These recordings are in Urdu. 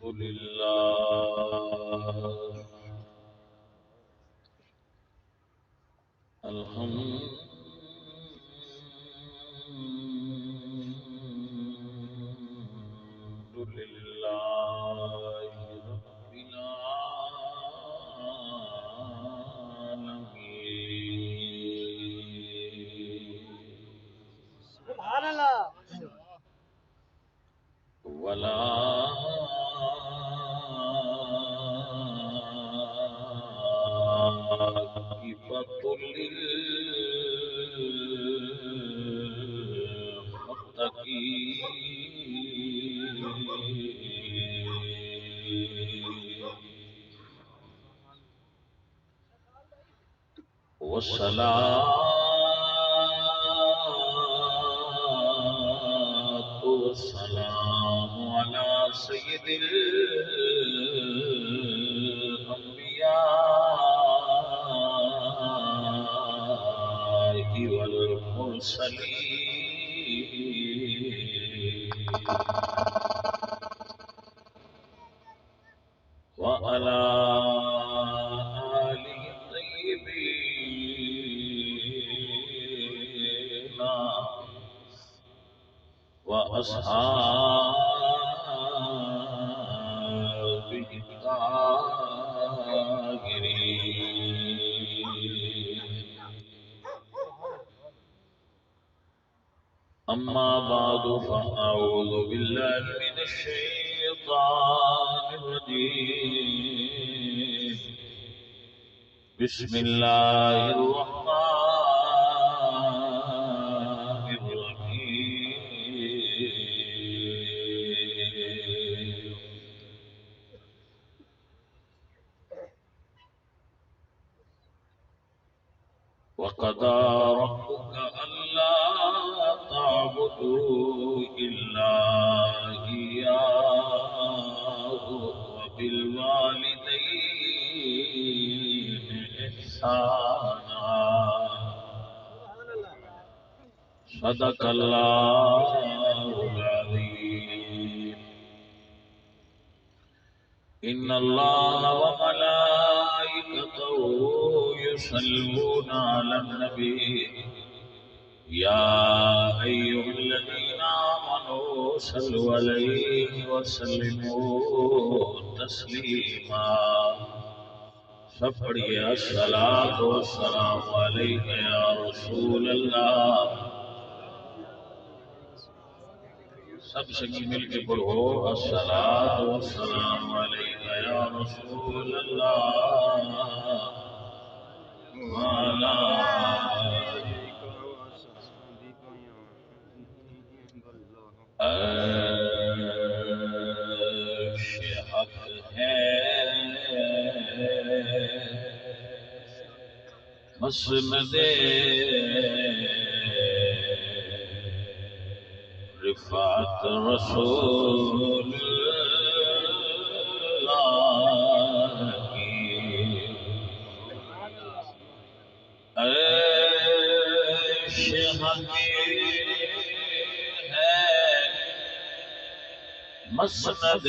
لله الحمد لله رب العالمين سبحان اللہ ولا عاقبة للمتقين والصلاة والسلام على سيد الأنبياء والمرسلين وعلى آله الطيبين وأصحابه الطاهرين أما بعد فأعوذ بالله من الشيطان الرجيم بسم الله الرحمن الرحيم وقضى ربك ألا تعبدوا إلا إياه وبالوالدين إحسانا صدق الله العظيم إن الله وملائكته يصلون على النبي يا أيها الذين آمنوا صلوا عليه وسلموا تسليما سب پڑھیے الصلاۃ والسلام علیک یا رسول اللہ سب سے مل کے پڑھو الصلاۃ والسلام علیک یا رسول اللہ وعلی عرش حق ہے مسند رفعت رسول اللہ کی عرش حق مسند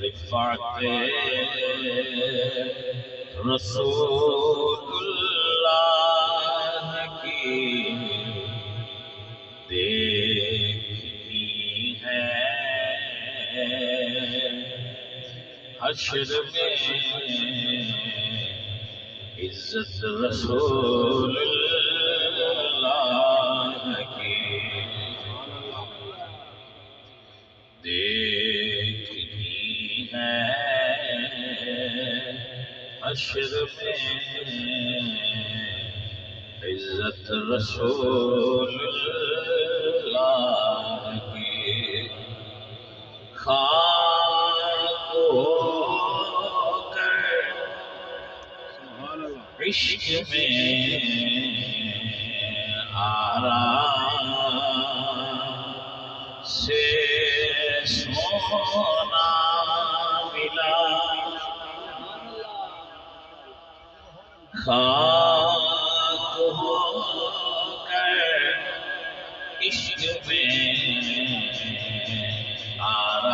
رفعت رسول اللہ کی دیکھنی ہے حشر میں عزت رسول اللہ کی دیکھنی ہے حشر میں عزت رسول اللہ کی خاک ہو کر عشق میں آرام سے سونا ملا خاک ہو کر عشق میں آرام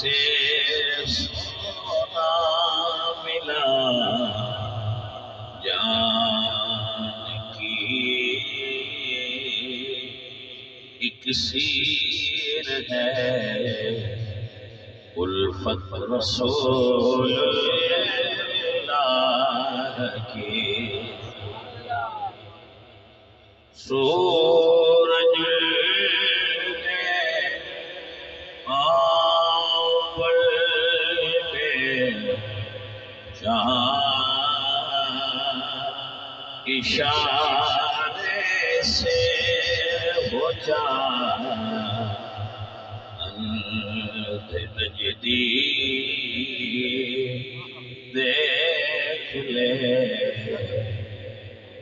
سے سونا ملا جان کی اکسیر ہے الفت رسول اللہ کی سورج کے آنبر پہ جہاں اشارے سے ہو جا نجدی دیکھ لے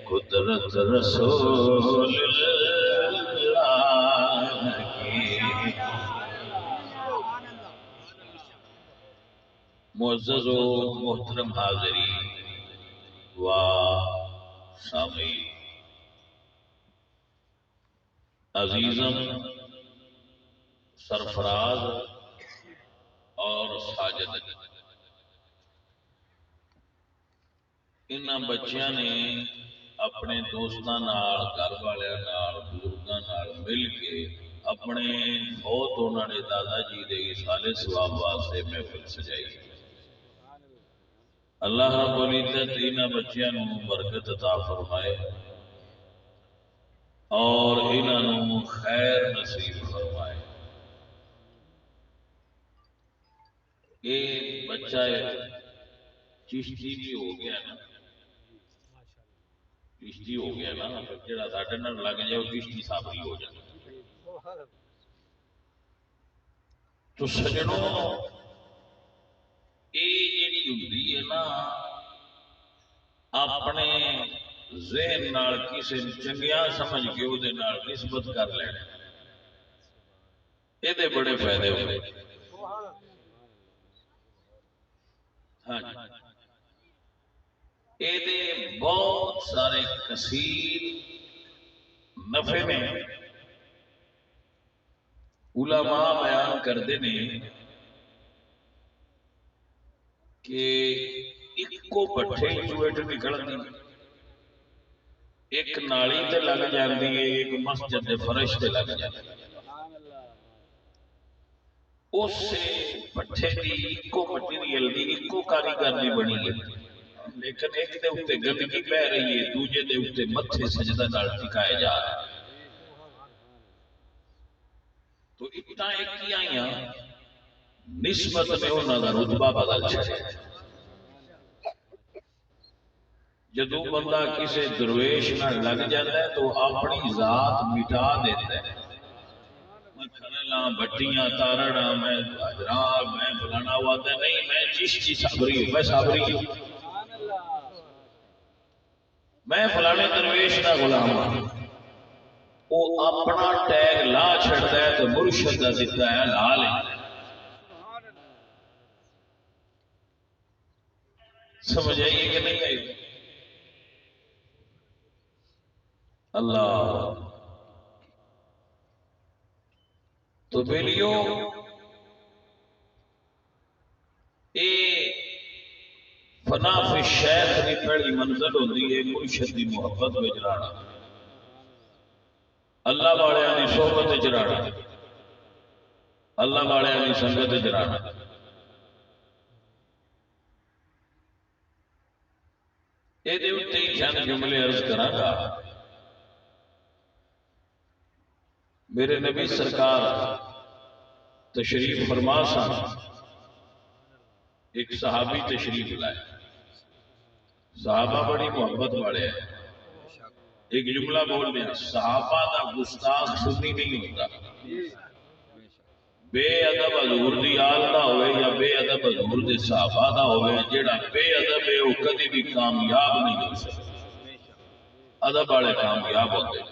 قدرت رسول اللہ کی معزز و محترم حاضرین و سامعین عزیزم سرفراز اور ساجد انہاں بچیاں نے اپنے دوستاں نال گھر والیاں نال بزرگاں نال مل کے اپنے فوت ہونے والے دادا جی دے اصالے ثواب واسطے محفل سجائی اللہ رب العزت انہاں بچیاں نوں برکت عطا فرمائے اور انہاں نوں خیر نصیب فرمائے یہ بچہ چشتی بھی ہو گیا نا چشتی ہو گیا نا جڑا ساڈے نال لگ جائے وہ چشتی صابری ہو جائے تو سجنوں یہ جڑی ہوندی ہے نا اپنے ذہن نال کسی چنگیا سمجھ کے وہ نسبت کر لینا یہ بڑے فائدے ہوئے ہاں یہ بہت سارے کثیر نفع میں علماء بیان کرتے ہیں کہ ایکو پٹھے چوٹ نکلتی ایک نالی تے لگ جاتی ہے ایک مسجد دے فرش تے لگ جاتی ہے اس پٹھے کی ایکو مٹیریل کی ایکو کاریگر دی بنی ہے لیکن ایک دے اوتے گندگی بہ رہی ہے دوجے دے اوتے متھے سجدہ نال ٹکائے جا رہا ہے تو اتنا ایک ہی آئیاں نسبت میں انہاں دا رتبہ بدل چڑھے جدو بندہ کسی درویش نہ لگ جاتا ہے تو اپنی ذات مٹا دیتا ہے میں کھنلاں بٹیاں تارڑاں میں حجرات میں فلانا ہوا نہیں میں چشتی صابری ہوں میں صابری ہوں میں فلانے درویش کا غلام ہوں وہ اپنا ٹیگ لا چھڑتا ہے تو مرشد کا دیتا ہے لا لے سمجھ آئیے کہ نہیں آئی اللہ تو بیلیو اے فنا فی الشیخ دی پہلی منزل ہوتی ہے مرشد دی محبت میں جرانا اللہ والے آنی صحبت جرانا اللہ والے آنی سنگت جرانا اے دے اتے ہی چند جملے عرض کرا گا میرے نبی سرکار تشریف فرما سا ایک صحابی تشریف لائے صحابہ بڑی محبت والے ہیں ایک جملہ بول دیا صحابہ دا گستاخ سنی نہیں ہوتا بے ادب حضور دی آل دا ہوئے یا بے ادب حضور دے صحابہ دا ہوئے جیڑا بے ادب ہے وہ کدی بھی کامیاب نہیں ہو سکتا ادب والے کامیاب ہوتے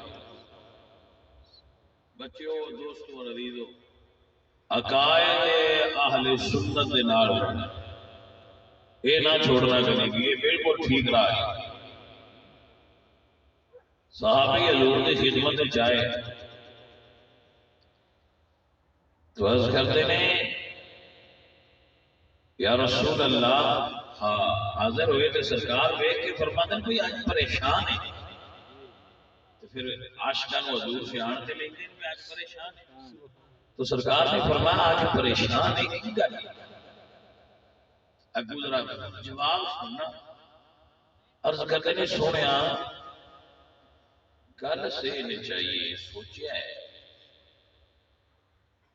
بچیوں دوستوں اور عزیزوں عقائد اہل سنت دے نال رہنا یہ نہ چھوڑنا کبھی بھی یہ بالکل ٹھیک رہا ہے صحابی حضور کی خدمت چاہے تو عرض کرتے ہیں یا رسول اللہ ہاں حاضر ہوئے تو سرکار دیکھ کے فرماتے ہیں کوئی آج پریشان ہے تو پھر عاشقان حضور سے آن کے لیں گے میں آج پریشان ہے تو سرکار نے فرمایا آج پریشان ہے کی گل اگو ذرا جواب سننا عرض کرتے نے سونیا گل سے نہیں چاہیے سوچیا ہے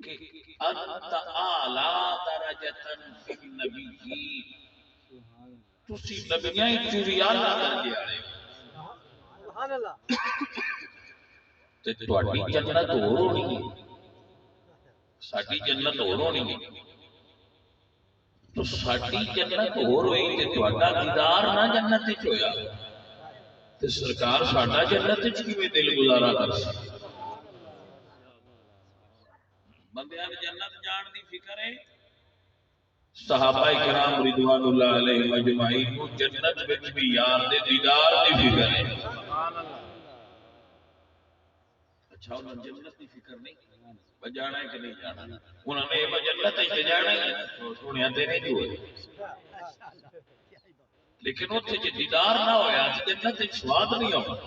کہ انت اعلی درجتن فی النبیین تسی نبیاں چوری اعلی درجے والے سبحان اللہ تے تہاڈی جنت ہور ہونی ہے ساڈی جنت ہور ہونی ہے تو ساڈی جنت ہور ہوئی تے تہاڈا دیدار نہ جنت وچ ہویا تے سرکار ساڈا جنت وچ کیویں دل گزارا کر سکے بندیاں نے جنت جان دی فکر ہے صحابہ کرام رضوان اللہ علیہم اجمعین کو جنت وچ بھی یار دے دیدار دی فکر ہے اچھا انہوں نے جنت دی فکر نہیں بجانا ہے کہ نہیں جانا انہوں نے جنت وچ جانا ہے سنیا تے نہیں جو لیکن اتنے جے دیدار نہ ہویا تے جنت وچ سواد نہیں ہوگا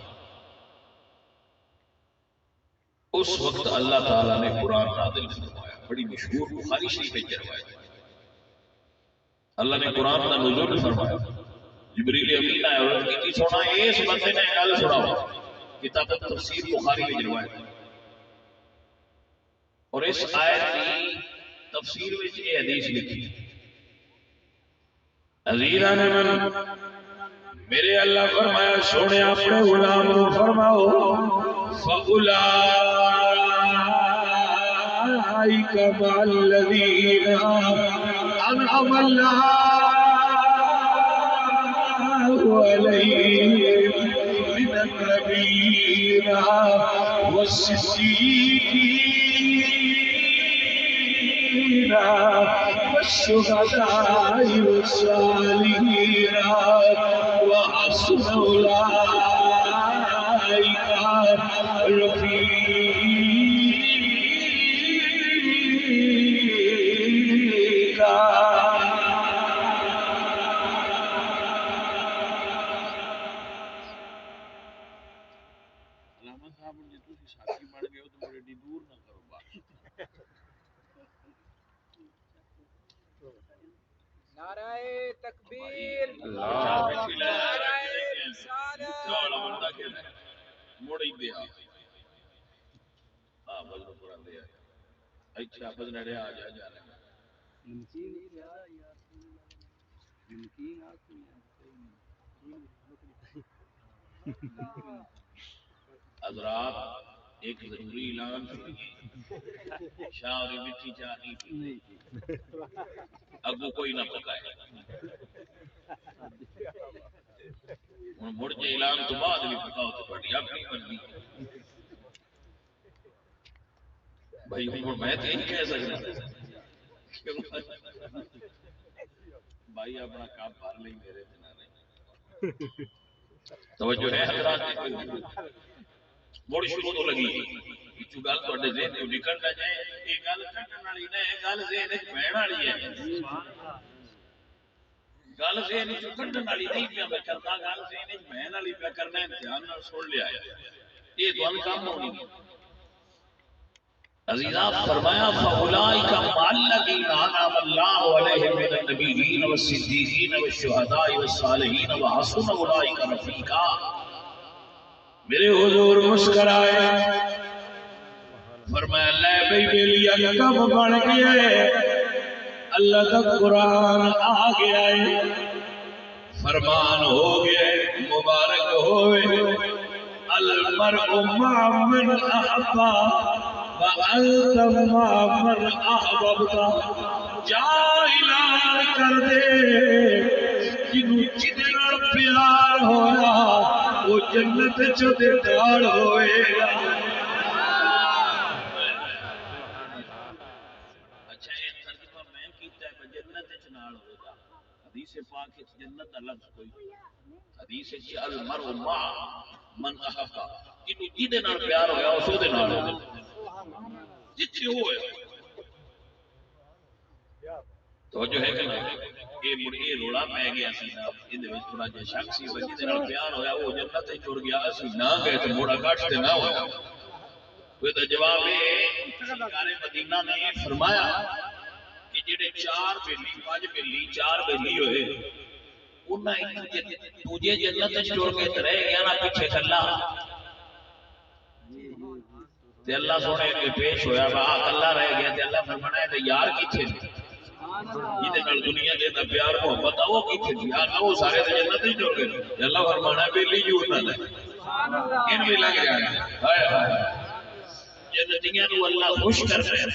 اس وقت اللہ تعالیٰ نے قرآن نازل فرمایا بڑی مشہور بخاری شریف میں روایت اللہ نے قرآن کا نزول فرمایا جبریل امین آیا اور کی سونا اس بندے نے گل سناؤ کتاب تفسیر بخاری میں روایت اور اس آیت کی تفسیر میں یہ حدیث لکھی عزیزان من میرے اللہ فرمایا سونے اپنے غلام کو فرماؤ فَأُولَٰئِكَ مَعَ الَّذِينَ أَنْعَمَ اللَّهُ عَلَيْهِمْ مِنَ النَّبِيِّينَ وَالصِّدِّيقِينَ وَالشُّهَدَاءِ وَالصَّالِحِينَ وَحَسُنَ أُولَٰئِكَ رفيقا علامہ صاحب نے تو ساتھی بن گئے تو بڑے دور نہ کرو بات نعرہ تکبیر اللہ موڑ ہی دیا ہاں بلو قرآن دیا اچھا بدن رہا آ جا جانا حضرات ایک ضروری اعلان شاہ اور مٹھی چاہ نہیں پی اگو کوئی نہ پکائے مڑ کے اعلان تو بعد بھی پکاؤ تو بڑی اپنی مرضی بھائی ہوں میں تو یہی کہہ سکتا بھائی اپنا کام بھر لیں میرے بنا نہیں توجہ ہے حضرات مڑ شروع تو لگی جو گل تواڈے ذہن چوں نکل نہ جائے یہ گل کٹن والی نہ ہے گل ذہن وچ بہن والی ہے گل ذہن چوں کٹن والی نہیں پیا میں کرتا گل ذہن وچ بہن والی پیا کرنا دھیان نال سن لیا ہے یہ تو کام ہونی ہے عزیزاں فرمایا فاولئک مع الذین انعم اللہ علیہم من النبیین والصدیقین والشہداء والصالحین وحسن اولئک رفیقا میرے حضور مسکرائے فرمایا لے بھئی بیلیا کب بن گیا ہے اللہ کا قرآن آ گیا ہے فرمان ہو گیا ہے مبارک ہوئے المرء مع من احبا وَأَنْتَ مَعَ مَنْ أَحْبَبْتَ جا اعلان کر دے جنوں جدے نال پیار ہویا وہ جنت چ دے نال ہوئے گا اچھا یہ ترجمہ میں کیتا ہے جنت چ نال ہوگا حدیث پاک وچ جنت دا لفظ کوئی حدیث وچ المرء مع من احب جنوں جدے نال پیار ہویا اس دے نال ہوگا جتھے ہوئے تو جو ہے کہ یہ روڑا پی گیا سی نا یہ تھوڑا جہا شک سی بچی دے پیار ہویا وہ جنت تے ٹر گیا اسی نہ گئے تو موڑا کٹ تے نہ ہویا وہ تو جواب سرکار مدینہ نے فرمایا کہ جڑے 4 بیلی 5 بیلی 4 بیلی ہوئے انہاں تجھے جنت تے ٹر کے تے رہ گیا نا پیچھے کلا تے اللہ سونے کے پیش ہویا وا کلا رہ گیا تے اللہ فرمایا تے یار کیتھے جہدے نال دنیا دے دا پیار محبت آ وہ کیتھے یار وہ سارے تے جنت ہی ٹر گئے تے اللہ فرمانا بیلی جو انہاں نے سبحان اللہ ان بھی لگ جانا ہائے ہائے جنتیاں نو اللہ خوش کرتا ہے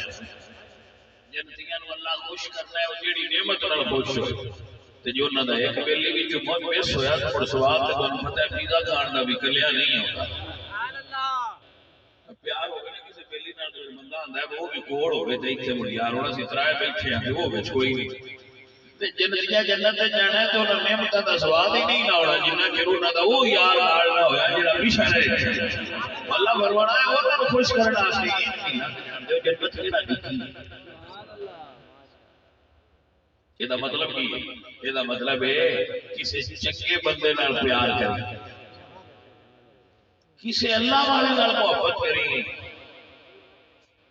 جنتیاں نو اللہ خوش کرتا ہے او جیڑی نعمت نال خوش ہوئے تے جو انہاں دا ایک بیلی وچ بہت مس ہویا تے پر ثواب تے تانوں پتہ ہے پیزا کھان دا بھی کلیا نہیں ہوندا سبحان اللہ پیار ہو گیا کسی بیلی نال جو بندہ ہوندا ہے وہ بھی کوڑ ہوے تے ایتھے مڑ یار ہونا سی ترائے بیٹھے ہیں وہ وچ کوئی نہیں تے جنتیاں جنت تے جانا ہے تے انہاں نعمتاں دا سواد ہی نہیں نہ ہونا جنہ چر انہاں دا وہ یار نال نہ ہویا جڑا پیچھے رہے اللہ فرمانا ہے انہاں نوں خوش کرنا واسطے جو جنت کیڑا دکھی یہ دا مطلب کی یہ دا مطلب ہے کسی چنگے بندے نال پیار کریں کسی اللہ والے نال محبت کریں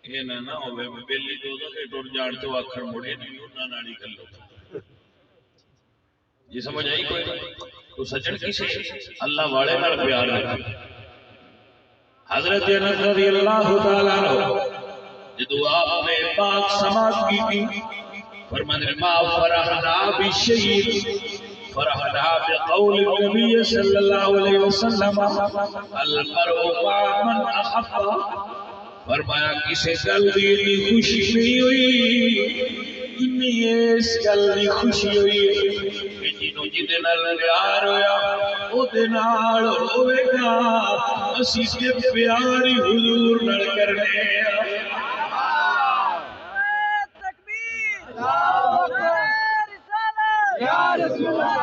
یہ نہ ہوے بیلی دو دے ٹر جان تو آکھڑ مڑے نہیں انہاں نال ہی گلو یہ سمجھ آئی کوئی تو سجن کسی اللہ والے نال پیار رکھے حضرت انس رضی اللہ تعالی عنہ جدو آپ نے پاک سماعت کی تھی فرمانے ما فرحنا بالشہید فرحنا بقول النبی صلی اللہ علیہ وسلم المرء مع من احب فرمایا کسی گل دی خوشی نہیں ہوئی جنی اس گل دی خوشی ہوئی کہ جنوں جدے نال پیار ہویا او دے نال ہوے گا اسی تے پیاری حضور نال کرنے یا رسول اللہ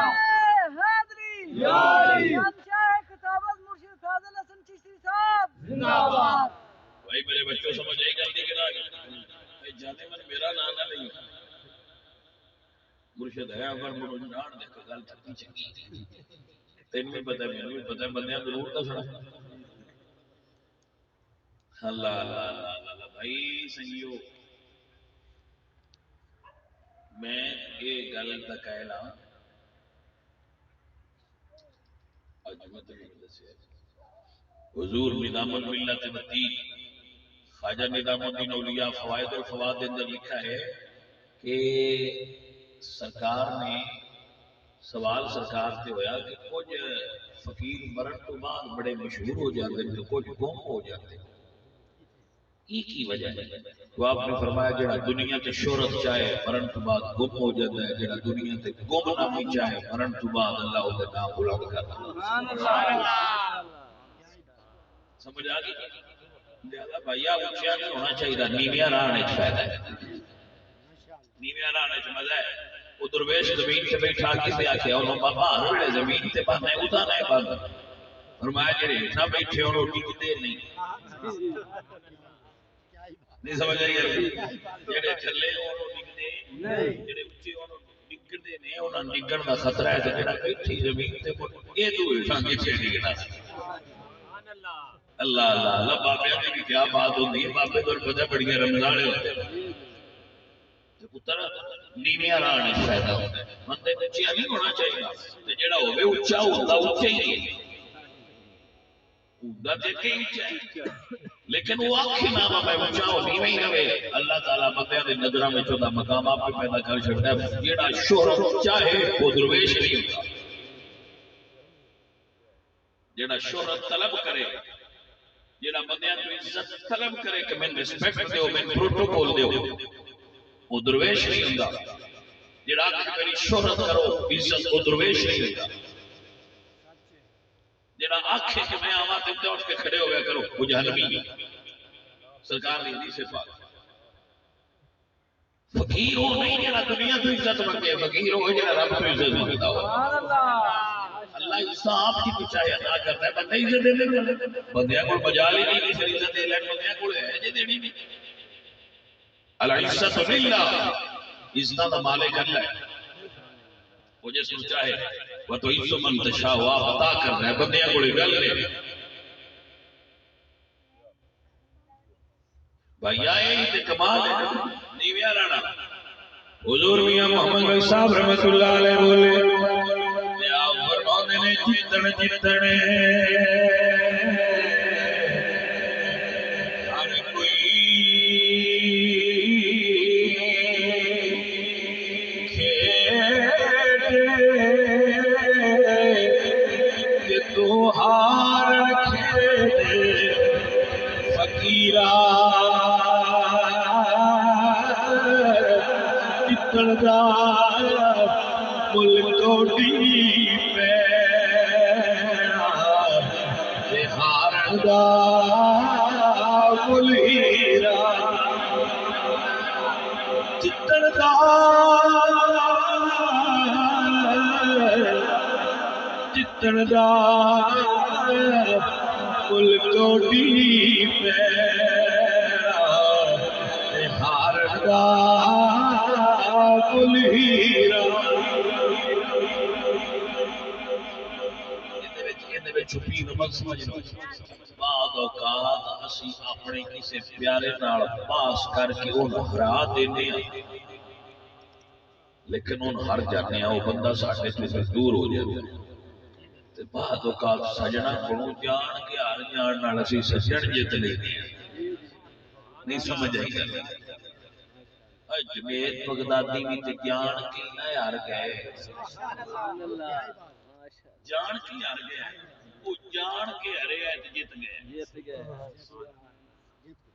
حاضری یا شیخ کتاب مرشد فاضل حسن چشتی صاحب زندہ باد بھائی میرے بچوں سمجھ آئی گل کہ نہ جانے من میرا نام نہ نہیں مرشد ہے اگر مجھے جان دے کہ گل تھی چنگی تین بھی پتہ ہے مینوں بھی پتہ ہے بندیاں ضرور دسنا اللہ اللہ اللہ بھائی سنگیو میں یہ گل کا کہنا عظمت نے دسیا حضور نظام الملت الدین خواجہ نظام الدین اولیاء فوائد الفواد کے اندر لکھا ہے کہ سرکار نے سوال سرکار سے ہویا کہ کچھ فقیر مرن تو بعد بڑے مشہور ہو جاتے ہیں تو کچھ گم ہو جاتے ہیں ایک ہی وجہ ہے تو آپ نے فرمایا جڑا دنیا تے شہرت چاہے مرن تو بعد گم ہو جاتا ہے جڑا دنیا تے گم نامی چاہے مرن تو بعد اللہ اس کا نام بلند کرتا ہے سمجھ آ گئی لہذا بھائیا اونچیا نہیں ہونا چاہیے نیویاں راہ وچ فائدہ ہے نیویاں راہ وچ مزہ ہے وہ درویش زمین تے بیٹھا کسے آکھیا انہوں بابا ہر ویلے زمین تے بننا ہے ادا نہ بن فرمایا جڑے ہٹا بیٹھے انہوں ٹکتے نہیں نہیں سمجھ آئی گل جڑے تھلے انہوں ٹکتے نہیں جڑے اونچے انہوں ڈگدے نے انہاں ڈگن دا خطرہ ہے تے جڑا بیٹھی زمین تے اے تو ہٹا کسے ڈگنا اللہ اللہ اللہ بابے کی کیا بات ہوتی ہے بابے تو پتہ بڑی رمضان ہوتے ہیں پتر نیویاں راہ وچ فائدہ ہوتا ہے بندے اونچا نہیں ہونا چاہیے تے جڑا ہوے اونچا ہوندا اونچا ہی ہے اوندا تے کہ اونچا ہے لیکن وہ آکھے نہ میں اونچا ہو نیویں ہی رہے اللہ تعالی بندیاں دی نظراں وچ اوندا مقام آپ پیدا کر چھڑدا ہے جڑا شہرت چاہے وہ درویش نہیں ہوندا جڑا شہرت طلب کرے جڑا بندیاں تو عزت طلب کرے کہ میں رسپیکٹ دیو میں پروٹوکول دیو وہ درویش نہیں ہوندا جڑا کہ میری شہرت کرو عزت وہ درویش نہیں ہوندا جڑا آکھے کہ میں آواں تے اٹھ کے کھڑے ہو گیا کرو وہ جہنمی سرکار دی حدیث پاک فقیر ہو نہیں جڑا دنیا تو عزت منگے فقیر ہو جڑا رب تو عزت منگدا ہو سبحان اللہ اللہ حساب کی چاہے ادا کرتا ہے بندے عزت دے دے بندیاں کول مجال ہی نہیں کہ عزت دے لین بندیاں کول ہے جے دینی نہیں العزت للہ عزت کا مالک اللہ ہے وہ جس کو چاہے وہ تو عزت من تشاء وا عطا کر رہا ہے بندیاں کول گل ہے بھائی یہی تے کمال ہے نیویا رانا حضور میاں محمد بھائی صاحب رحمت اللہ علیہ بولے یا فرماتے نے جتن جتن ہر کوئی کہ تو ہار کھیلے فقیرا جتن دا ملک کوٹی پیڑا ہارن دا ملہیرا جتن دا جتن دا ملک کوٹی پیڑا ہارن دا ملہیرا چھپی نمک سمجھ لو بعد اوقات اسی اپنے کسی پیارے نال پاس کر کے انہوں ہرا دینے ہیں لیکن انہوں ہر جانے ہیں وہ بندہ ساڑھے سے دور ہو جاتے بعد اوقات سجنہ کو جان کے ہر جان نال اسی سجن جت لیتے ہیں نہیں سمجھ آئی گا جمعیت بغدادی بھی تے جان کی نہ یار گئے جان کی یار گئے وہ جان کے ہرے ہے جت گئے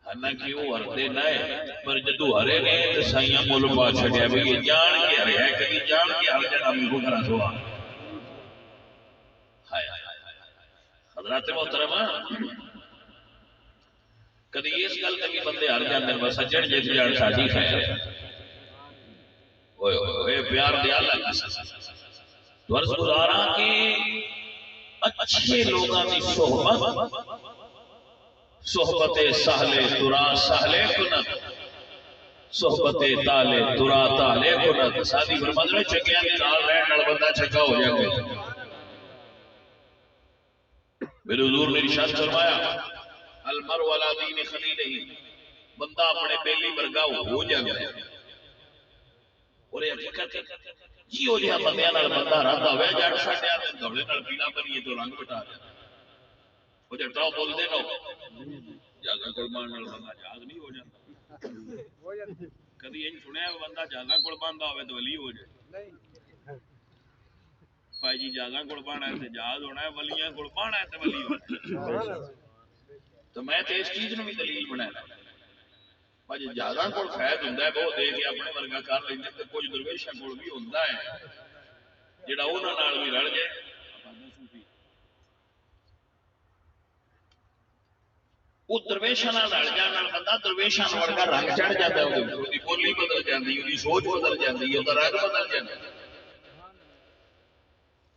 حالانکہ وہ ہردے نئے پر جدو ہرے گئے تو سائیاں مول پا چھڑیا بھی یہ جان کے ہرے ہے کبھی جان کے ہر جنا بھی کو کرا سوا حضرات محترمہ کدی اس گل کبھی بندے ہر جاندے بس سجن جت جان ساڈی خیر اوئے اوئے پیار دے اللہ کی درس گزارا کہ اچھے لوگاں دی صحبت سہلے ترا سہلے کنت صحبت تالے ترا تالے کنت سادی فرماتے ہیں چنگیاں دے نال رہن نال بندہ چنگا ہو جائے میرے حضور نے ارشاد فرمایا المرء علی دین خلیلہ بندہ اپنے بیلی برگا ہو جائے اور یہ حقیقت جی ہو جہاں بندیاں نال بندہ رہتا ہوئے جاڑ ساڑھے آتے دولے نال پیلا بنیے تو رنگ بٹا دیا وہ جب ٹاؤ بول دے نو جاگا قربان نال بندہ جاگ نہیں ہو جاتا کدی یہ سنے ہے بندہ جاگا قربان دا ہوئے تو ولی ہو جائے بھائی جی جاگا قربان ہے تو جاگ ہونا ہے ولیاں قربان ہے تو ولی ہونا تو میں تو اس چیز نے بھی دلیل بنایا بھائی جاگا کو فائد ہوندا ہے وہ دے کے اپنے ورگا کر لیندے تے کچھ درویشاں کول بھی ہوندا ہے جڑا انہاں نال بھی رل جائے وہ درویشاں نال رل جان نال بندہ درویشاں ورگا رنگ چڑھ جاندا ہے اودی بولی بدل جاندی ہے اودی سوچ بدل جاندی ہے اودا رنگ بدل جاندا ہے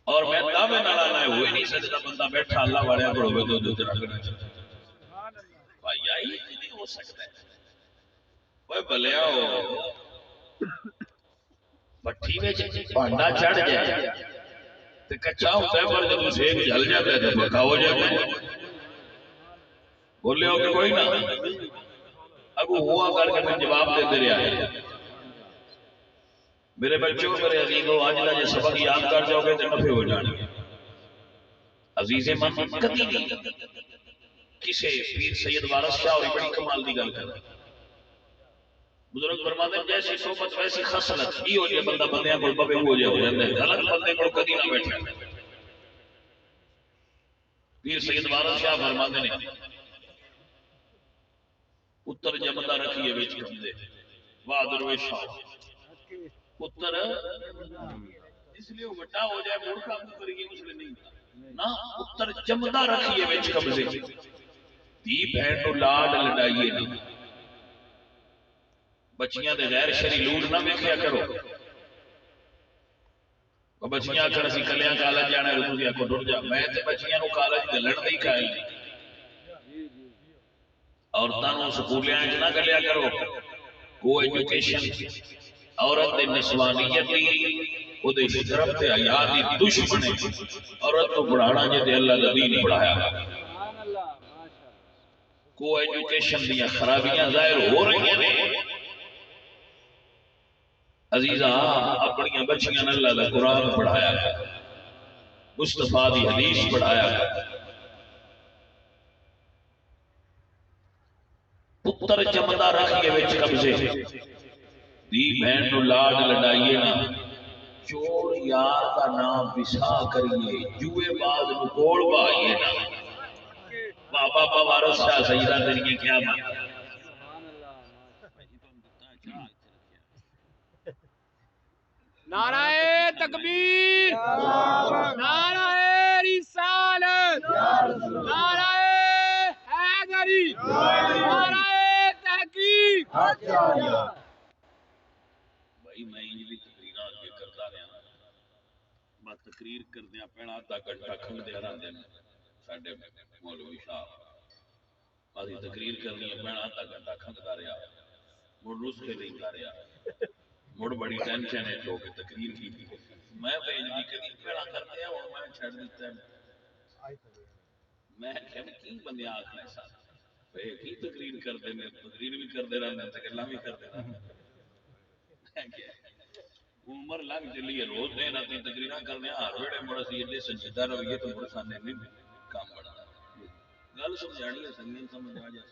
اور میں دعوے نال آنا ہوئے نہیں سکدا بندہ بیٹھا اللہ والے کول ہوے تو تے رنگ نہیں سبحان اللہ بھائی آئی نہیں ہو سکتا ہے اوے بلیا ہو بٹھی وچ پانڈا چڑھ جائے تے کچا ہوندا ہے پر جدوں سیک جل جاتا ہے تے پکا ہو جاتا ہے بولے ہو کہ کوئی نہ اگو ہوا کر کے میں جواب دیتے رہا میرے بچوں میرے عزیزوں آج کا جو سبق یاد کر جاؤ گے تو نفع ہو جانے عزیز من کبھی نہیں کسے پیر سید وارث شاہ اور بڑی کمال دی گل کر بزرگ فرماتے ہیں جیسی صحبت ویسی خصلت یہ ہو جائے بندہ بندیاں کول بے ہو جاتا ہے غلط بندے کول کبھی نہ بیٹھے پیر سید وارث شاہ فرماتے ہیں پتر جمدا رکھیے وچ کمدے واہ درویش پتر اس لیے وہ بڑا ہو جائے مڑ کا منہ کریے اس لیے نہیں نا پتر جمدا رکھیے وچ کمدے دی بہن نو لاڈ لڈائیے نہیں بچیاں دے غیر شرعی لوٹ نہ ویکھیا کرو بچیاں آکھن اسی کلیاں کالج جانا ہے تسی آکھو ٹر جا میں تے بچیاں نو کالج گلن نہیں کھائے عورتاں نو سکولیاں وچ نہ گلیا کرو کو ایجوکیشن عورت دی نسوانیت دی او دے شرم تے حیا دی دشمن ہے عورت کو بڑھانا جے تے اللہ دا دین بڑھایا سبحان اللہ ماشاء کو ایجوکیشن دی خرابیاں ظاہر ہو رہی ہیں عزیزاں اپنی بچیاں نے اللہ دا قرآن پڑھایا مصطفیٰ دی حدیث پڑھایا پتر جمدا رکھیے وچ قبضے دی بہن نو لاڈ لڈائیے نا چور یار دا نام وسا کریے جوئے باز نو کول بھائیے نا بابا وارث شاہ سیدہ تیری کیا بات نعرہ تکبیر نعرہ رسالت نعرہ حیدری نعرہ تحقیق بھائی میں یہ بھی تقریرات بھی کرتا رہا میں تقریر کردیا پینا آدھا گھنٹہ کھنگ دیا رہا دینا ساڑھے مولوی صاحب آدھی تقریر کرنی ہے پینا آدھا گھنٹہ کھنگتا رہا مڑ روس کے لیتا رہا مڑ بڑی ٹینشن ہے جو کہ تقریر کی تھی میں بھائی جی کدی پینا کرتے ہیں اور میں چھڑ دیتا ہے میں کہنے کی بندے آخر ایسا بھائی کی تقریر کرتے ہیں تقریر بھی کر دے رہا ہے تقریر بھی کر دے رہا ہے عمر لگ چلی ہے روز دے نہ تقریرا کرنے ہر ویڑے مڑا سی ایڈے سنجیدہ رویے تو مڑ سانے نہیں کام بڑا گل سمجھانی ہے سنگین سمجھ آ جائے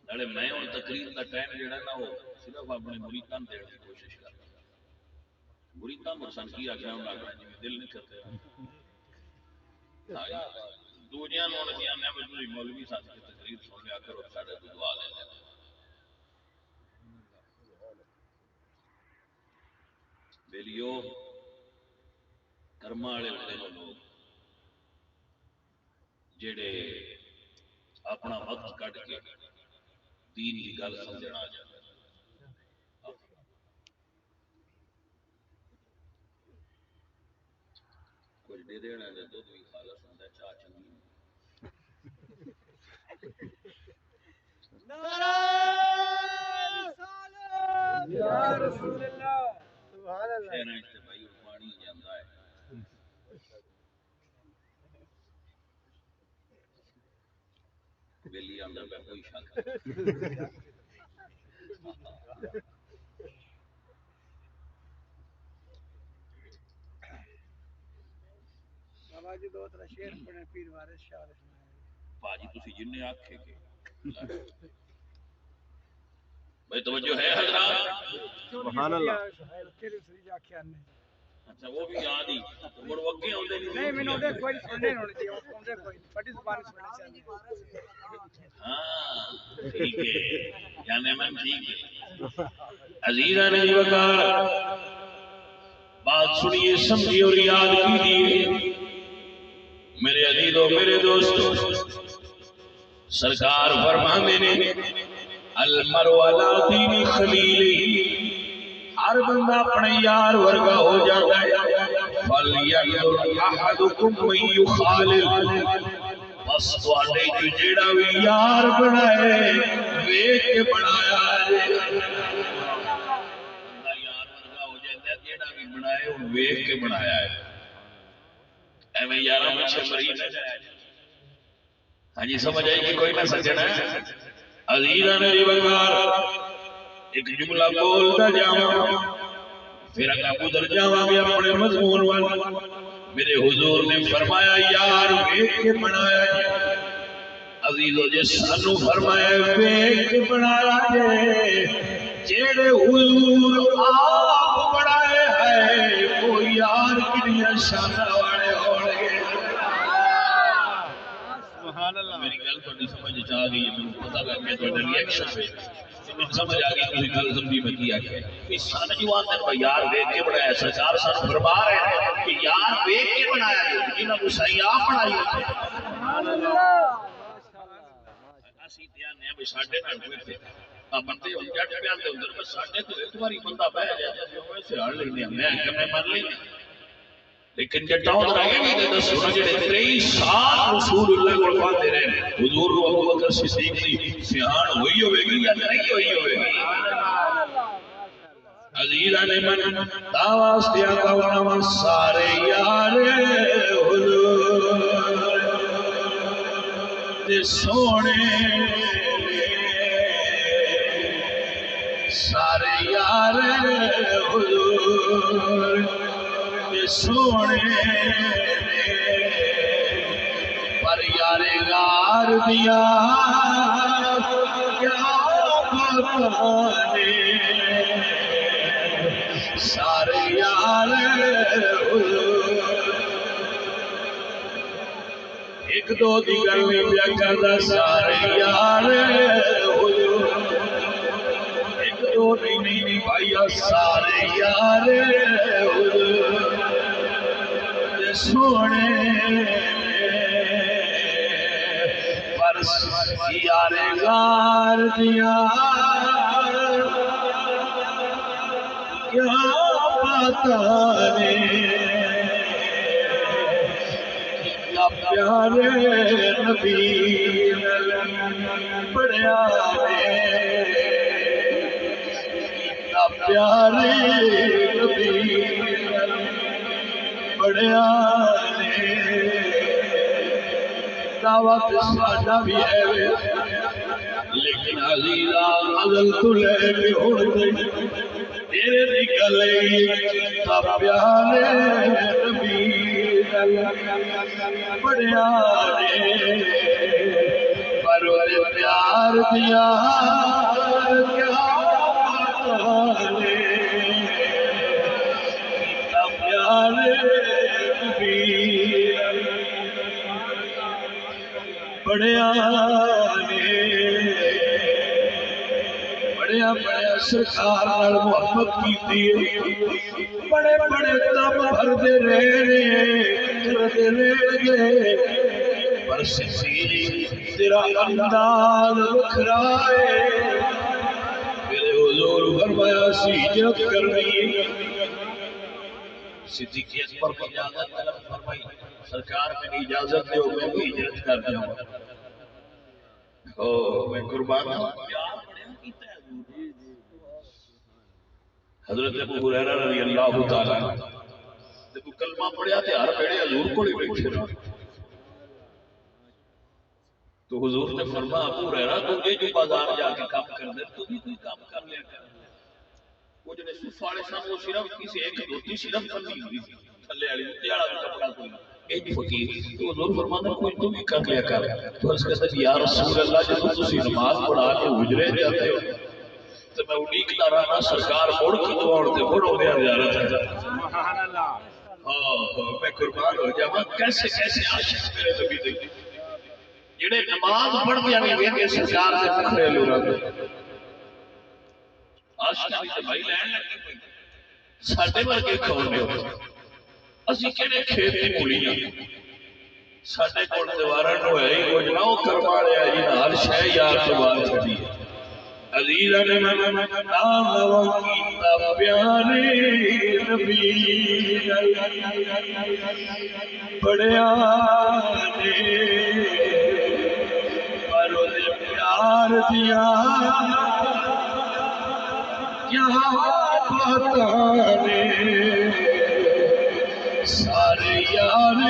نالے میں ہوں تقریر کا ٹائم جڑا نا وہ صرف اپنے مریداں دینے کی کوشش کرتا مریداں مرسان کی آگیا ہوں آگیا جی دل نہیں کرتے دوجیاں نو نسیاں میں بجوری مولوی ساتھ کی تقریر سن لیا کرو ساڑھے کو دعا لے لیں بیلیو کرما والے ہوتے ہیں لوگ جڑے اپنا وقت کٹ کے دین کی گل سمجھنا آ جاتا کچھ دے دینا دے دودھ بھی خالص ہوتا ہے چاہ چنگی نعرہ رسالت یا رسول اللہ سبحان اللہ شہریں سے بھائی پانی جاندہ ہے ویلی اندر پہ کوئی شک بابا جی دو ترا شیر پڑھے پیر وارث شاہ باجی تسی جننے آکھے کے بھائی توجہ ہے حضرات سبحان اللہ تیرے سری جا کے آنے اچھا وہ بھی یاد ہی مڑ وگے ہوندے نہیں میں نے کوئی سننے ہونے چاہیے اونڈے کوئی بڑی زبان سننے چاہیے ہاں ٹھیک ہے یعنی میں ٹھیک ہے عزیزان جی وقار بات سنیے سمجھیے اور یاد کیجیے میرے عزیزوں میرے دوستوں سرکار فرماندے نے المرء علی دین خلیلہ ہر بندہ اپنے یار ورگا ہو جاتا ہے فَلْيَنْظُرْ أَحَدُكُمْ مَن يُخَالِلُ بس تواڈے جو جیڑا بھی یار بنائے ویکھ کے بنایا ہے یار ورگا ہو جاتا ہے جیڑا بھی بنائے وہ ویکھ کے بنایا ہے ایویں یاراں پیچھے مری نہ جائے ہاں جی سمجھ آئی کہ کوئی نہ سجنا ہے عزیزاں نے وقار ایک جملہ بولتا جاواں پھر اگا گزر جاواں گے اپنے مضمون وال میرے حضور نے فرمایا یار ویکھ کے بنایا ہے عزیزو جے سانو فرمایا ویکھ کے بنایا ہے جیڑے حضور آپ بنائے ہیں وہ یار کنیاں شاناں والے ہونگے سبحان اللہ میری گل تھوڑی سمجھ آ گئی ہے مجھے پتہ لگ گیا تھوڑا ریئیکشن پہ سمجھ آ گئی کوئی گل سمجھی میں کیا ہے کہ سن جوان نے یار ویکھ کے بنایا سرکار سن فرما رہے ہیں کہ یار ویکھ کے بنایا ہے جنہاں کو صحیح آپ بنائی ہے سبحان اللہ اسی دھیان نے بھی ساڈے نال ہوئے تھے بندے جٹ بیان دے اندر بس ساڈے تو ایک باری بندہ بیٹھ جائے تے اوے سے ہڑ لینے میں کہ میں مان لینے لیکن جٹاؤں رہے بھی دے دسو نا جڑے 23 سال رسول اللہ کو پاتے رہے حضور ابو بکر صدیق دی سیاحان ہوئی ہوئے گی یا نہیں ہوئی ہوئے گی عزیزہ نے من دعواستیا قوام سارے یار حضور دے سونے سارے یار حضور سونے پر یارے غار دیا کیا بتانے سارے یار ایک دو دی گل میں پیا کردا سارے یار ایک دو نہیں بھائیا سارے یار سونے پر یار غار دیا کیا بتانے کیا پیارے نبی بڑیا کیا پیارے نبی بڑیا دعوت ساڈا بھی ہے لیکن عزیزہ ازل تو لے کے ہون گئی تیرے دی گلے تا پیارے نبی بڑیا پر پیار دیا کیا بتانے بڑیا بڑیا سرکار نال محبت کیتی بڑے بڑے دم بھردے رہے پر سچی تیرا انداز وکھرا ہے میرے حضور فرمایا سی ہجرت کرنی صدیق اکبر کو اجازت طلب فرمائی سرکار میں اجازت دے میں بھی ہجرت کر دیا او میں قربان ہوں حضرت ابو ہریرہ رضی اللہ تعالیٰ جب کلمہ پڑھیا تھے ہر بیڑے حضور کو لے بیٹھے رہا تو حضور نے فرمایا ابو ہریرہ تو یہ جو بازار جا کے کام کر دے تو بھی کوئی کام کر لیا کر وہ جنہیں صفحہ سان وہ صرف کسی ایک دھوتی صرف کرنی ہوئی تھلے والی تیارا کا کپڑا کوئی ایک فقیر تو حضور فرماتا کوئی تو بھی کر لیا کر تو اس کہتا ہے یا رسول اللہ جب تسی نماز پڑھا کے حجرے جاتے ہو تو میں اڈیکتا رہا سرکار مڑ کی دعاؤں تے مڑ ہو گیا زیارت ہے سبحان اللہ میں قربان ہو جاواں کیسے کیسے عاشق میرے نبی دے جڑے نماز پڑھ دیا نہیں کہ سرکار سے فخرے لو رہا عاشق بھی بھائی لین لگے پئی ساڈے ورگے کھونے ہو اسی کہنے کھیت دی مولیاں ساڈے کول دیواراں نو ہے ہی کچھ نہ او کرواڑیا جی ہر شے یار تو بات چھڈی عزیزاں نے میں نام کیتا پیارے نبی بڑیا نے پر پیار دیا کیا بتانے سارے یار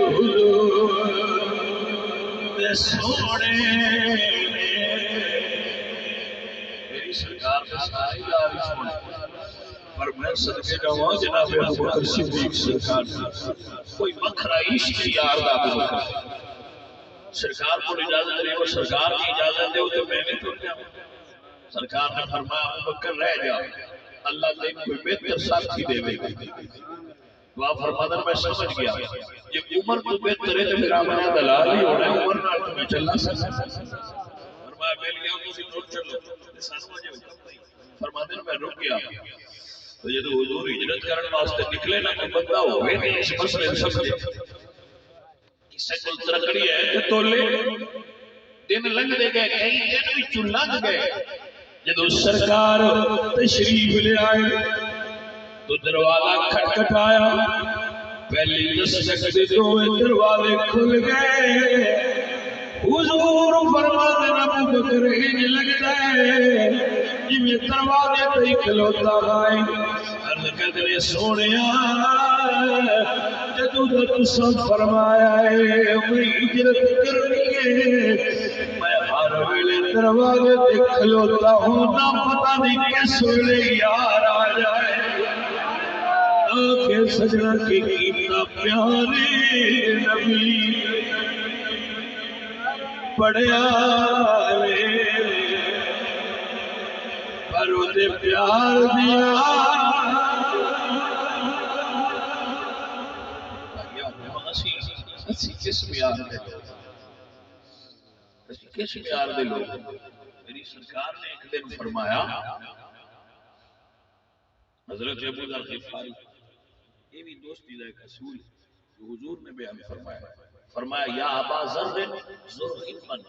حضور دے سونے میری سرکار کے سارے یار سونے پر میں صدقے جاواں جناب ابو بکر صدیق سرکار کوئی مکھرا عشق یار دا ابو بکر سرکار کو اجازت دے اور سرکار کی اجازت دے تو میں بھی ٹر جاؤں سرکار نے فرمایا ابو بکر رہ جا اللہ نے کوئی بہتر ساتھی دے دے وہاں فرماتا میں سمجھ گیا یہ عمر تو بہتر ہے تو میرا بنا دلال ہی ہونا ہے عمر نال تو میں چلنا سکتا فرمایا مل گیا تو اسی ٹر چلو فرماتے میں رک گیا تو یہ تو حضور ہجرت کرنے واسطے نکلے نہ کوئی بندہ ہوئے نہیں اس مسئلے سمجھے کسے کل ترکڑی ہے کہ تولے دن لنگ دے گئے کئی دن بھی چو لنگ گئے جدو سرکار تشریف لے آئے تو دروازہ کھٹکھٹایا پہلی دستک دے دو دروازے کھل گئے حضور فرماتے ابو بکر انج لگتا ہے جویں دروازے تے کھلوتا ہے عرض کردے سونیا جدوں تساں فرمایا ہے میں ہجرت کرنی ہے میں ہر ویلے دروازے تے کھلوتا ہوں نہ پتہ نہیں کس ویلے یار آ جائے آنکھیں سجنا کی کتنا پیارے نبی پڑھیا پر وہ پیار دیا کس پیار دے لوگ میری سرکار نے ایک دن فرمایا حضرت ابو ذر غفاری یہ بھی دوستی کا ایک اصول جو حضور نے بیان فرمایا یا ابا ذر ذوالخفن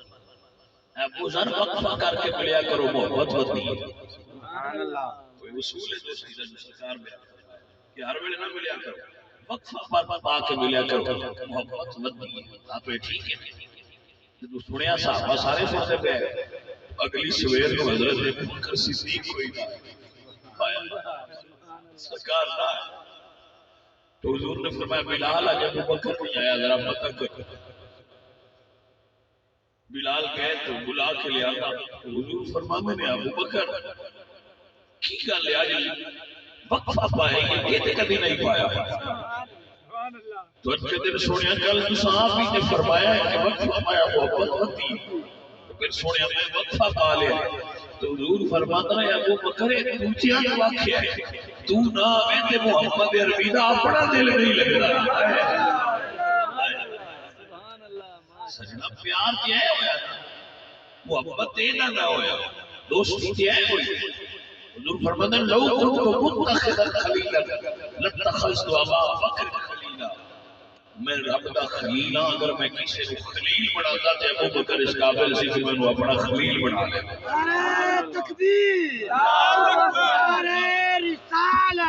ابو ذر وقفہ کر کے ملیا کرو محبت ہوتی ہے سبحان اللہ کوئی اصول ہے دوستی کا جو سرکار بیان فرمایا کہ ہر ویلے نہ ملیا کرو وقفہ پا کے ملیا کرو محبت ہوتی ہے آپ ٹھیک ہے جب سنیا صحابہ سارے سنتے پہ اگلی سویر کو حضرت ابو بکر صدیق کوئی نہ سرکار نہ تو حضور نے فرمایا بلال آج ابو بکر نہیں آیا ذرا پتہ کر بلال کہے تو بلا کے لے آتا حضور فرماتے نے ابو بکر کی گل لے آئی وقفہ پائے گی یہ کبھی نہیں پایا تو اچھے دن سوڑیاں کل تو صاحب ہی نے فرمایا ہے کہ وقفہ پایا محبت ہوتی تو پھر سوڑیاں میں وقفہ پا لیا تو حضور فرماتا ہے ابو بکر تو چیاں واقعہ ہے تو نہ میں تے محمد عربی دا اپنا دل نہیں لگ رہا سجنا پیار کیا ہے ہویا محبت دینا نہ ہویا دوستی کیا ہے ہوئی حضور فرماتا ہے لو کنت متخذا خلیلا لاتخذت ابا بکر خلیلا میں رب دا خلیل ہاں اگر میں کسی کو خلیل بناتا تے ابو بکر اس قابل سی کہ میں نے اپنا خلیل بنا لے نعرہ تکبیر نعرہ رسالہ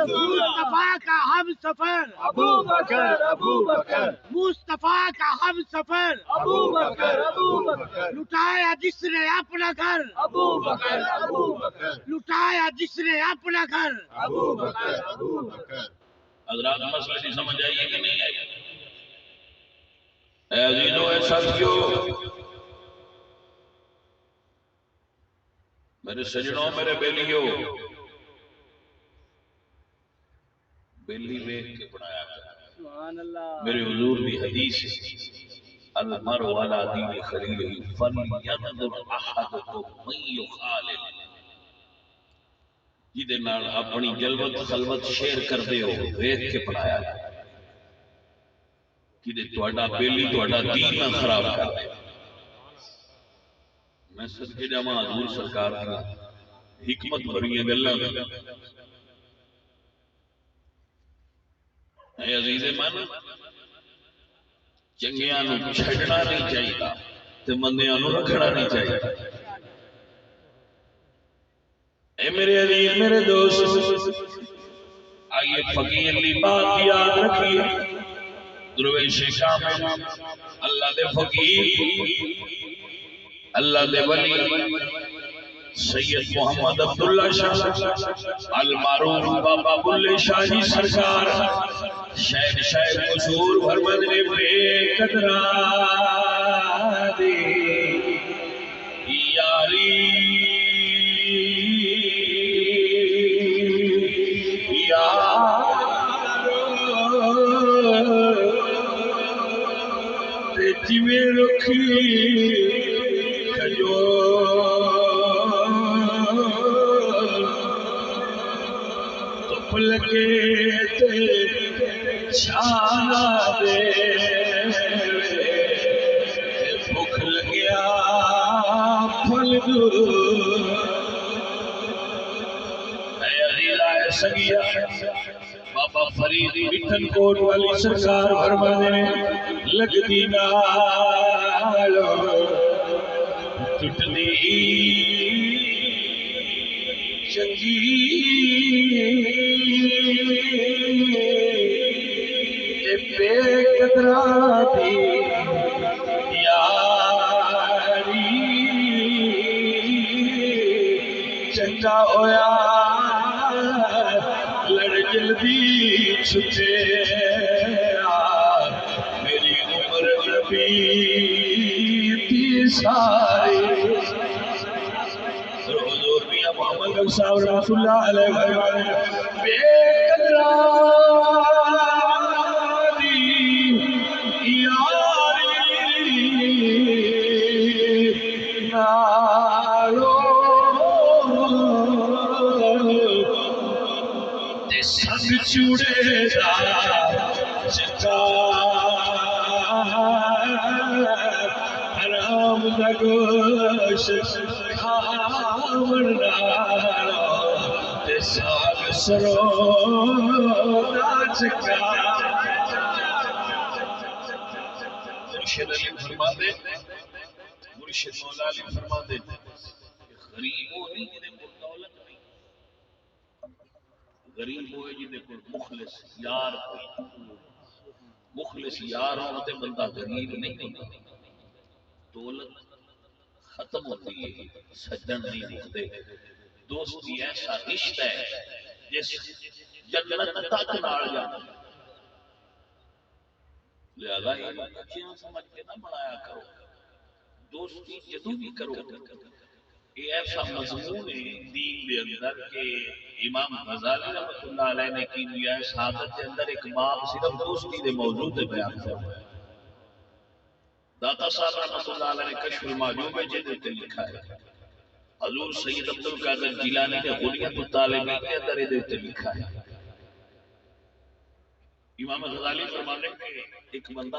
مصطفیٰ کا ہم سفر ابو بکر مصطفیٰ کا ہم سفر ابو بکر لٹایا جس نے اپنا گھر ابو بکر لٹایا جس نے اپنا گھر ابو بکر حضرات مسئلہ نہیں سمجھ آئیے کہ نہیں آئیے اے عزیزو اے ساتھیو میرے سجنوں میرے بیلیو بیلی بیک کے بنایا سبحان اللہ میرے حضور بھی حدیث المرء علی دین خلیلہ فلینظر احدکم من یخالل جیدے نال اپنی جلوت خلوت شیئر کر دے ہو ویک کے پڑھایا جیدے توڑا بیلی توڑا دین نہ خراب کر دے میں صدقے جامعہ حضور سرکار کا حکمت بھری گلہ اے عزیز من چنگیاں نو چھڑنا نہیں چاہیے تے مندیاں نو رکھنا نہیں چاہیے اے میرے عزیز میرے دوست آئیے فقیر لی بات یاد رکھیے درویش کامل اللہ دے فقیر اللہ دے ولی سید محمد عبداللہ شاہ المعروف بابا بلے شاہی سرکار شہد شہد مشہور فرمد نے بے قدرہ دی یاری جویں رکھی کھجو تپ لگے تے چھانا دے بھوک لگیا پھل دو اے عزیز آئے سگیا بابا فرید مٹھن کوٹ والی سرکار فرمانے لگدی نالو ٹٹدی چنگی نبی چھٹے میری عمر نبی تھی ساری حضور میاں محمد رفیع صاحب رحمۃ اللہ علیہ فرماتے بے قدرانی یاری نارو تے سنگ چوڑے دا چکا حرام دا گوشت ساگ سرو چکا مرشد علی فرماتے مرشد مولا علی فرماتے غریب ہو نہیں جنہیں کو دولت نہیں غریب ہوئے جنہیں کو مخلص یار ہوئی مخلص یار ہوتے بندہ غریب نہیں ہوتا دولت ختم ہوتی ہے سجن نہیں ہوتے دوستی ایسا رشتہ ہے جس جنت تک نال جانا لہذا یہ بچیاں سمجھ کے نہ بنایا کرو دوستی جدو بھی کرو یہ ایسا مضمون ہے دین کے اندر کہ امام غزالی رحمۃ اللہ علیہ نے کی دیا ہے سعادت کے اندر ایک باب صرف دوستی کے موضوع پہ بیان کیا داتا صاحب رحمۃ اللہ علیہ نے کشف المعجوب میں جنہیں لکھا ہے حضور سید عبد القادر جیلانی نے غنیت الطالبین کے اندر یہ لکھا ہے امام غزالی فرماتے ہیں کہ ایک بندہ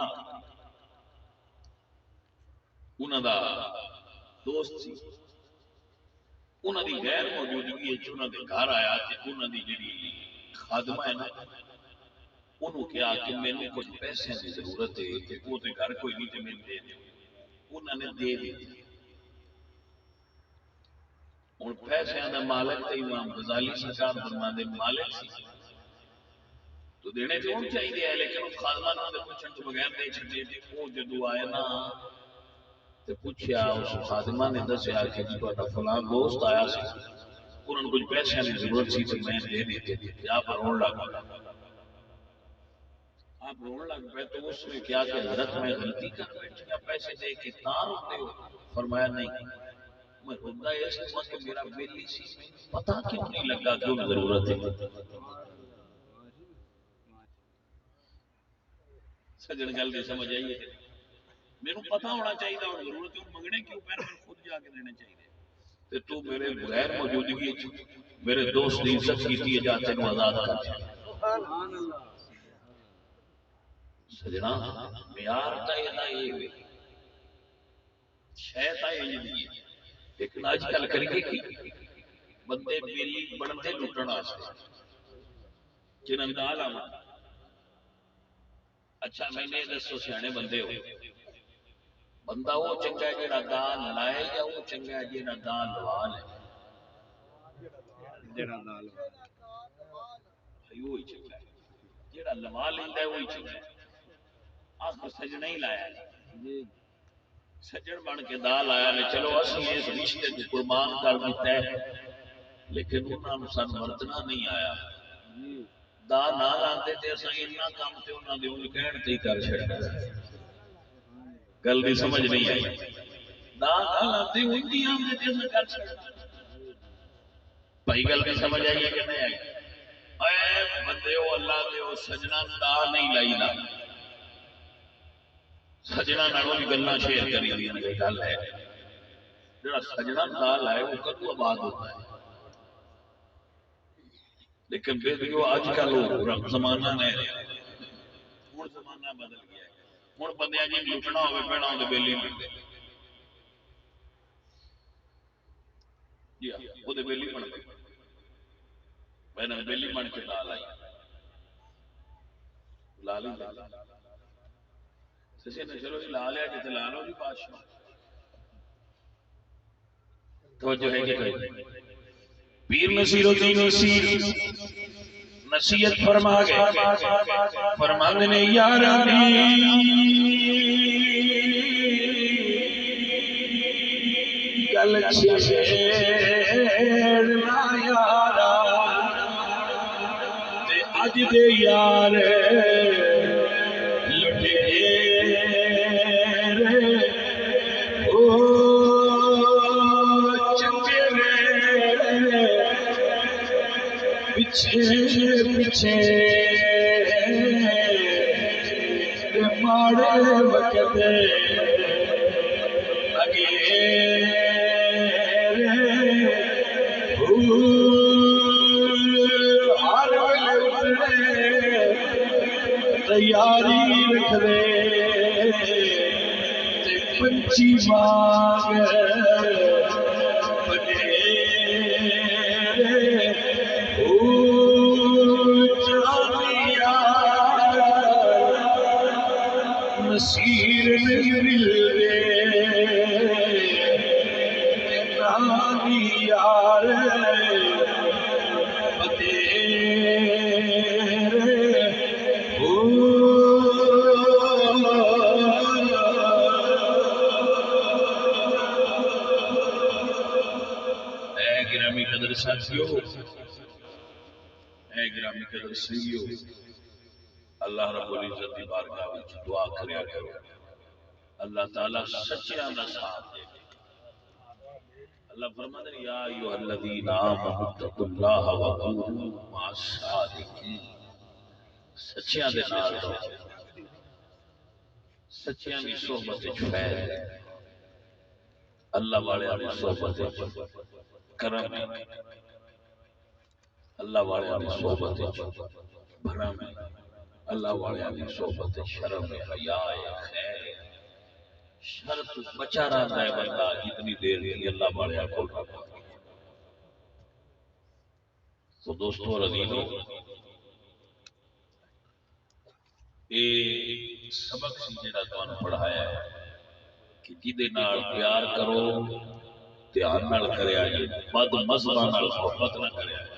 انہاں دا دوست سی انہاں دی غیر موجودگی وچ انہاں دے گھر آیا تے انہاں دی جڑی خادمہ ہے نا انہوں کہا کہ مینوں کچھ پیسے دی ضرورت ہے تے وہ تے گھر کوئی نہیں تے میں دے دے انہاں نے دے دی اور پیسے دا مالک تے امام غزالی سرکار فرماندے مالک سی تو دینے تے ان چاہیے ہے لیکن اس خادمہ نے پوچھن تو بغیر دے چھڈے تے وہ جدوں آئے نا تے پوچھیا اس خادمہ نے دسیا کہ جی تہاڈا فلاں دوست آیا سی انہوں نے کچھ پیسے دی ضرورت سی تے میں دے دیتے تھے آپ رون لگ پہ تو اس نے کیا کہ حضرت میں غلطی کر بیٹھی یا پیسے دے کے تاں روتے ہو فرمایا نہیں میں روتا ہے اس کہ میرا بیلی سی پتہ کیوں نہیں لگا کیوں ضرورت ہے سجن گل دی سمجھ آئیے میرے پتہ ہونا چاہیے اور ضرورت ہے منگنے کیوں پیر میں خود جا کے دینے چاہیے تے تو میرے غیر موجودگی میرے دوست دی عزت کیتی ہے جاتے نو آزاد کر سبحان اللہ سجنا معیار تا یہ شے تا یہ لیکن آج کل کریے کہ بندے بیلی بنتے لٹن واسطے جنہاں دا علامہ اچھا میں نے دسو سیانے بندے ہو بندہ وہ چنگا ہے جڑا دان لائے یا وہ چنگا ہے جڑا دان لوا لے جڑا دان لوا وہی چنگا ہے جڑا لوا لیندا ہے وہی چنگا ہے آپ کو سجنا ہی لایا سجن بن کے دا لایا نے چلو اسی اس رشتے کو قربان کر دیتا ہے لیکن انہاں نوں سن ورتنا نہیں آیا دا نہ لاندے تے اساں اتنا کام تے انہاں دے اون کہن تے کر چھڑنا گل دی سمجھ نہیں آئی دا نہ لاندے اون دی آندے تے اساں کر چھڑنا بھائی گل دی سمجھ آئی ہے کہ نہیں آئی اے بندے او اللہ دے او سجنا دا نہیں لائی نا سجنا نالوں بھی گلاں شیئر کری دی نے گل ہے جڑا سجنا نال ہے وہ کدو آباد ہوتا ہے لیکن پھر جو آج کل زمانہ نے ہوں زمانہ بدل گیا ہے ہوں بندے جی لٹنا ہوئے پینا ہوتے بیلی بنتے جی وہ بیلی بن گئی میں نے بیلی بن کے لا لائی چلو لا لیا جیسے لا لو جی بادشاہ توجہ ہے کہ پیر نصیر الدین نصیر نصیحت فرما گئے فرماندے نے یارانی گل چھیڑنا یارا تے اج دے یار لٹیرے او چنگے پیچھے پیچھے ماڑے وقت اگے ہر ویلے تیاری رکھ دے پنچھی مانگ مسیر مل دے نامی یار گرامی قدر ساتھیو، اے گرامی قدر سنگیو، اللہ رب العزت کی بارگاہ وچ دعا کریا کرو اللہ تعالی سچیاں دا ساتھ دے۔ اللہ فرماتا ہے یا ایھا الذین آمنوا اتقوا اللہ وکونوا مع الصادقین، سچیاں دے نال رہو، سچیاں دی صحبت وچ خیر ہے، اللہ والے دی صحبت وچ کرم ہے، اللہ والے دی صحبت وچ بھرم ہے، اللہ والے دی صحبت شرم ہے، حیا ہے، خیر ہے، شر تو بچا رہتا ہے بندہ جتنی دیر کی اللہ والے کو۔ تو دوستو اور عزیزو، یہ سبق سی جڑا تانوں پڑھایا ہے کہ جدے نال پیار کرو دھیان نال کریا جی، بد مذہباں نال محبت نہ کریا جی،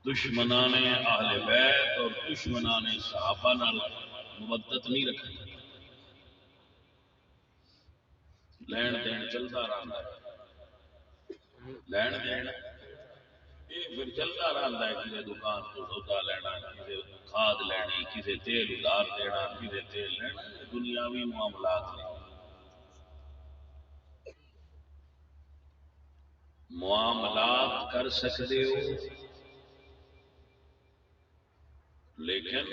دشمنان اہل بیت اور دشمنان صحابہ نال مودت نہیں رکھنی، لین دین چلتا رہتا ہے، لین دین یہ پھر چلتا رہتا ہے، کسی دکان کو سودا لینا، کسی کھاد لینی، کسی تیل ادھار دینا، کسی تیل لینا، دنیاوی معاملات نے معاملات کر سکتے ہو لیکن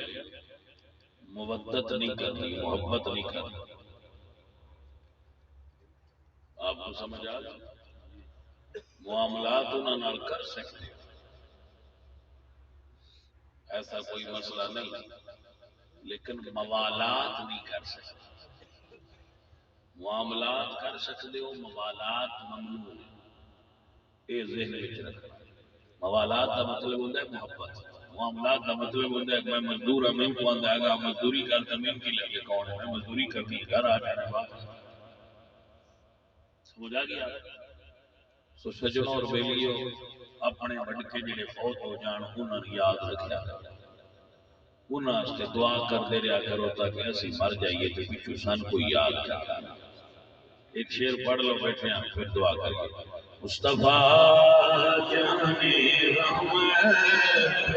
مودت نہیں کرنی، محبت نہیں کرنی۔ آپ کو سمجھ آ گیا؟ معاملات انہوں نے کر سکتے، ایسا کوئی مسئلہ نہیں، لیکن موالات نہیں کر سکتے۔ معاملات کر سکتے ہو، موالات ممنوع ہے، یہ ذہن میں رکھنا۔ موالات کا مطلب ہوتا ہے محبت، معاملات کا مطلب ہوتا ہے میں مزدور ہوں، میں کو آندا ہے گا مزدوری کرتا میں کی لگے کون ہے، میں مزدوری کرنی گھر آ جانا بات سمجھ آ گیا۔ سو سجنوں اور بیلیو اپنے وڈکے جڑے فوت ہو جان انہاں نے یاد رکھیا، انہاں سے دعا کرتے رہا کرو تاکہ اسی مر جائیے تو پچھو سن کوئی یاد کرتا۔ ایک شعر پڑھ لو بیٹھے ہیں پھر دعا کریے۔ مصطفیٰ جانی رحمت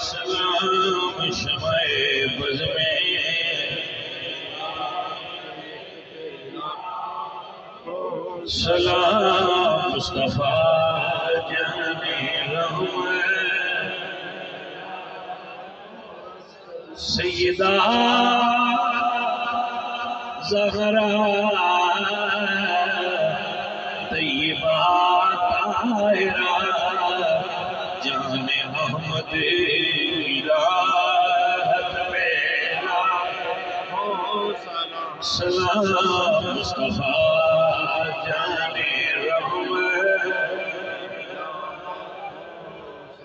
سلام شمع بز میں سلام مصطفیٰ جانی رحمت سیدہ زہرا طیبہ طاہرہ جان محمد راحت میرا سلام مصطفیٰ جان رحمت۔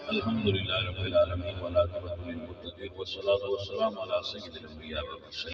الحمدللہ رب العالمین والعاقبۃ للمتقین والصلاۃ والسلام علی سید الانبیاء والمرسلین۔